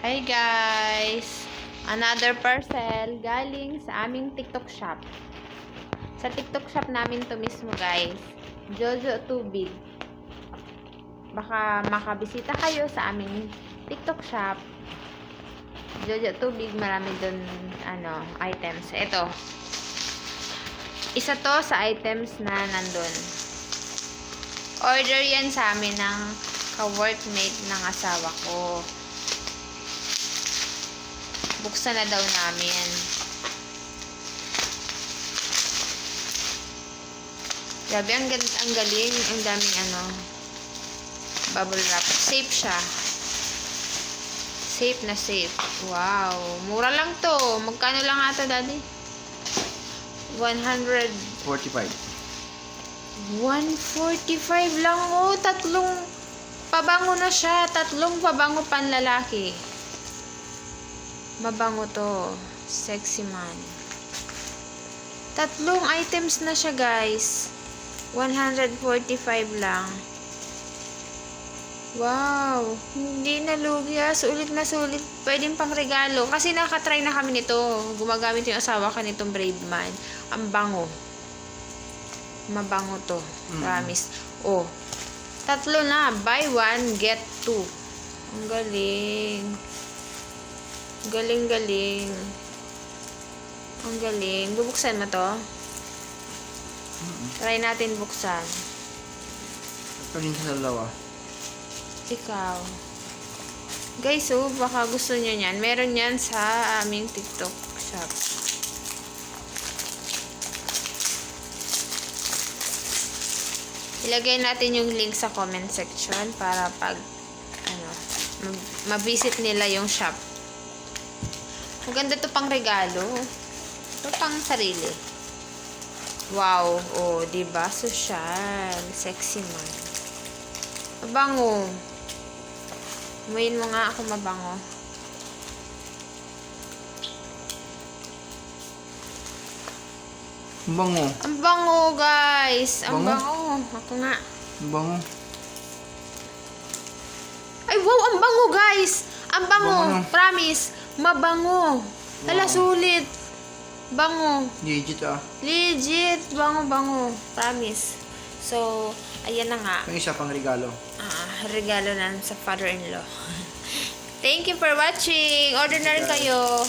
Hi guys! Another parcel galing sa aming TikTok shop. Sa TikTok shop namin to mismo guys. Jojo Tubig. Baka makabisita kayo sa aming TikTok shop. Jojo Tubig, marami dun items. Ito. Isa to sa items na nandun. Order yan sa amin ng ka-workmate ng asawa ko. Buksan na daw namin. Grabe, ang galing. Ang daming bubble wrap. Safe siya. Safe na safe. Wow. Mura lang to. Magkano lang ata, daddy? 45. 145 lang. Oh, tatlong pabango na siya. Tatlong pabango panlalaki. Mabango to. Sexy man. Tatlong items na siya, guys. 145 lang. Wow. Hindi na lugi, ah. Sulit na sulit. Pwedeng pang regalo. Kasi nakatry na kami nito. Gumagamit yung asawa ka nitong Brave Man. Ang bango. Mabango to. Promise. Oh. Tatlo na. Buy one, get two. Ang galing. Galing. Ang galing. Bubuksan mo to? Try natin buksan. Ito rin sa dalawa. Ikaw. Guys, oh, baka gusto nyo yan. Meron yan sa aming TikTok shop. Ilagay natin yung link sa comment section para pag ma-visit nila yung shop. Maganda to pang regalo. Ito pang sarili. Wow. Oh, diba? Social. Sexy man. Mabango. Umuin mo nga ako mabango. Ang bango. Ang bango, guys. Ang Bango? bango. Ako nga. Ang bango. Ay, wow. Ang bango, guys. Ang bango. Bango na. Promise. Mabango. Hala, sulit. Bango. Legit ah. Legit. Bango. Promise. So, ayan na nga. Yung isa pang regalo. Regalo na sa father-in-law. Thank you for watching. Order na rin kayo.